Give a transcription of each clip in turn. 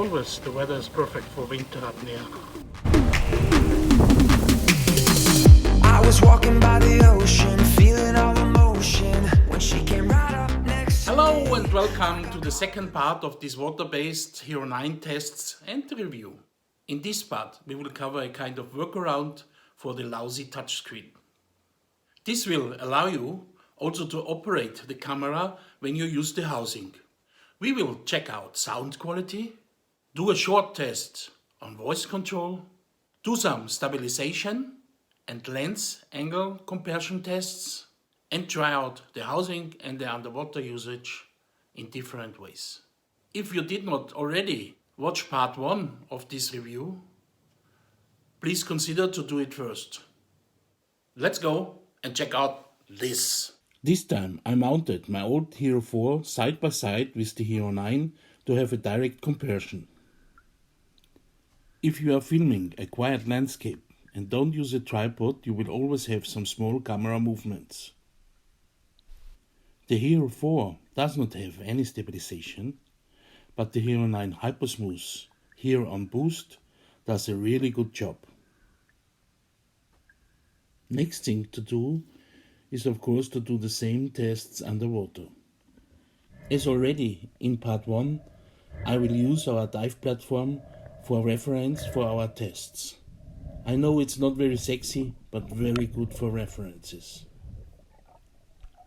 always, the weather is perfect for winter apnea. I was walking by the ocean, feeling all emotion when she came right up next. Hello and welcome to the second part of this water-based Hero 9 tests and review. In this part we will cover a kind of workaround for the lousy touchscreen. This will allow you also to operate the camera when you use the housing. We will check out sound quality, do a short test on voice control, do some stabilization and lens angle comparison tests, and try out the housing and the underwater usage in different ways. If you did not already watch part 1 of this review, please consider to do it first. Let's go and check out this. This time I mounted my old Hero 4 side by side with the Hero 9 to have a direct comparison. If you are filming a quiet landscape and don't use a tripod, you will always have some small camera movements. The Hero 4 does not have any stabilization, but the Hero 9 Hypersmooth here on Boost does a really good job. Next thing to do is of course to do the same tests underwater. As already in part 1, I will use our dive platform for reference for our tests. I know it's not very sexy, but very good for references.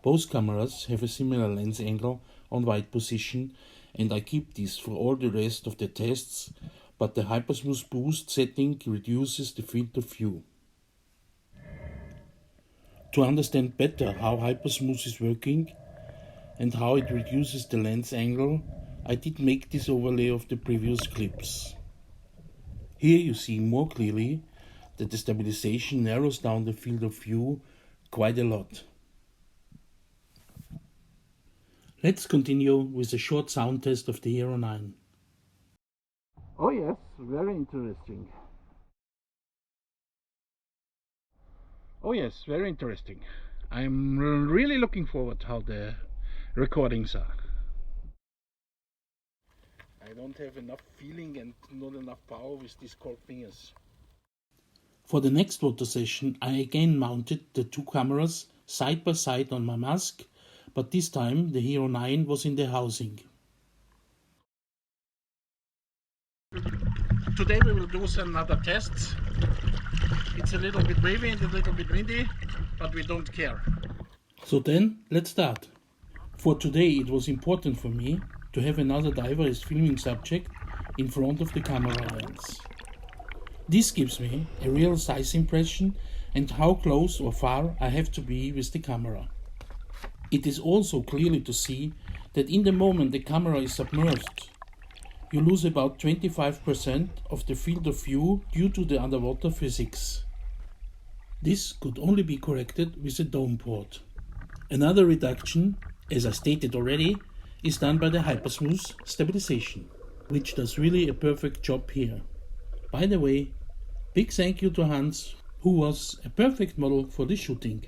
Both cameras have a similar lens angle on wide position, and I keep this for all the rest of the tests, but the Hypersmooth Boost setting reduces the field of view. To understand better how Hypersmooth is working and how it reduces the lens angle, I did make this overlay of the previous clips. Here you see more clearly that the stabilization narrows down the field of view quite a lot. Let's continue with a short sound test of the Hero 9. Oh yes, very interesting. Oh yes, very interesting. I'm really looking forward how the recordings are. I don't have enough feeling and not enough power with these cold fingers. For the next water session I again mounted the two cameras side by side on my mask, but this time the Hero 9 was in the housing. Today we will do some other tests. It's a little bit wavy and a little bit windy, but we don't care. So then, let's start. For today it was important for me to have another diver as filming subject in front of the camera lens. This gives me a real size impression and how close or far I have to be with the camera. It is also clearly to see that in the moment the camera is submerged, you lose about 25% of the field of view due to the underwater physics. This could only be corrected with a dome port. Another reduction, as I stated already, is done by the Hypersmooth Stabilization, which does really a perfect job here. By the way, big thank you to Hans, who was a perfect model for this shooting.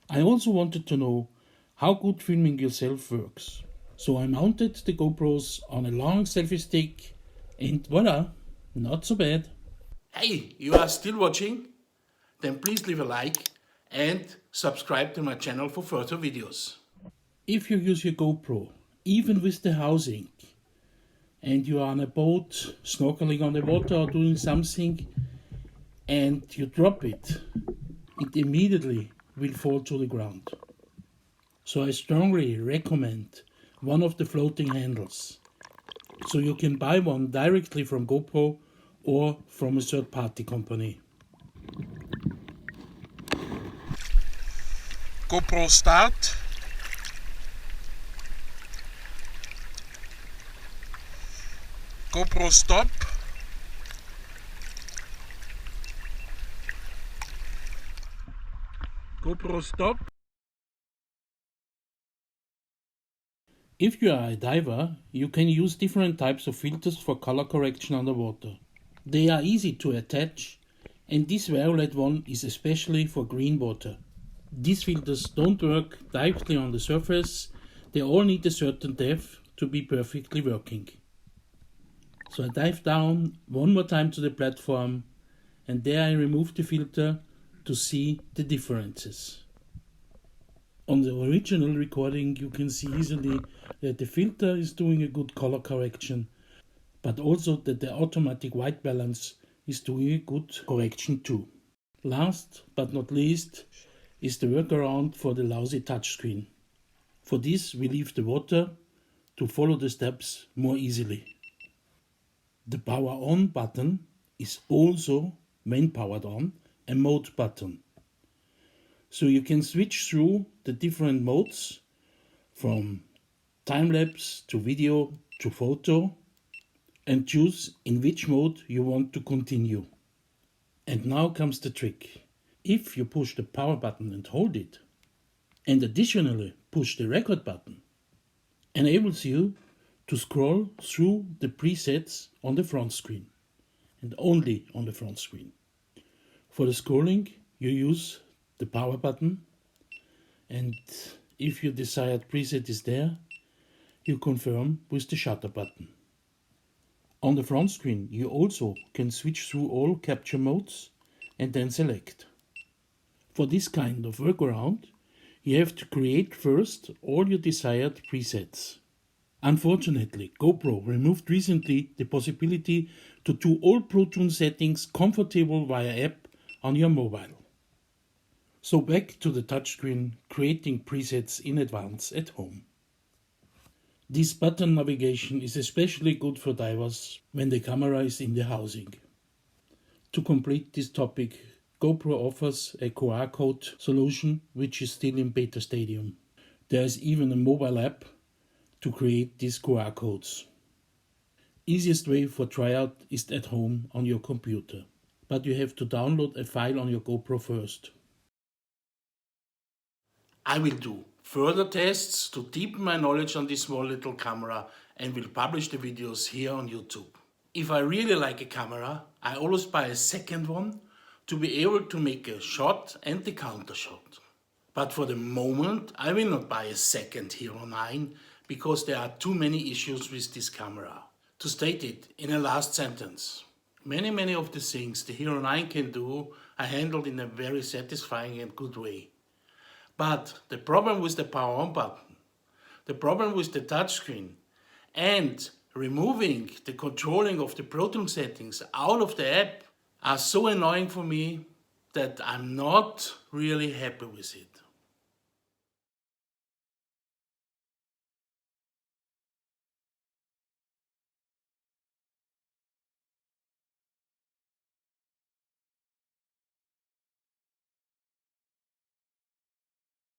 I also wanted to know how good filming yourself works. So I mounted the GoPros on a long selfie stick and voila, not so bad. Hey, you are still watching? Then please leave a like and subscribe to my channel for further videos. If you use your GoPro, even with the housing, and you are on a boat, snorkeling on the water or doing something, and you drop it, it immediately will fall to the ground. So I strongly recommend one of the floating handles. So you can buy one directly from GoPro or from a third-party company. GoPro start. GoPro stop. GoPro stop. If you are a diver, you can use different types of filters for color correction underwater. They are easy to attach, and this violet one is especially for green water. These filters don't work directly on the surface, they all need a certain depth to be perfectly working. So I dive down one more time to the platform, and there I remove the filter to see the differences. On the original recording you can see easily that the filter is doing a good color correction, but also that the automatic white balance is doing a good correction too. Last but not least is the workaround for the lousy touchscreen. For this we leave the water to follow the steps more easily. The power on button is also, when powered on, a mode button. So you can switch through the different modes from time-lapse to video to photo and choose in which mode you want to continue. And now comes the trick. If you push the power button and hold it, and additionally push the record button, enables you to scroll through the presets on the front screen, and only on the front screen. For the scrolling you use the power button, and if your desired preset is there, you confirm with the shutter button. On the front screen you also can switch through all capture modes and then select. For this kind of workaround you have to create first all your desired presets. Unfortunately, GoPro removed recently the possibility to do all Pro Tune settings comfortable via app on your mobile. So back to the touchscreen, creating presets in advance at home. This button navigation is especially good for divers when the camera is in the housing. To complete this topic, GoPro offers a QR code solution which is still in beta stadium. There is even a mobile app to create these QR codes. Easiest way for tryout is at home on your computer, but you have to download a file on your GoPro first. I will do further tests to deepen my knowledge on this small little camera and will publish the videos here on YouTube. If I really like a camera, I always buy a second one to be able to make a shot and the counter shot. But for the moment I will not buy a second Hero 9 because there are too many issues with this camera. To state it in a last sentence, many of the things the Hero 9 can do are handled in a very satisfying and good way. But the problem with the power on button, the problem with the touchscreen, and removing the controlling of the Pro Tune settings out of the app are so annoying for me that I'm not really happy with it.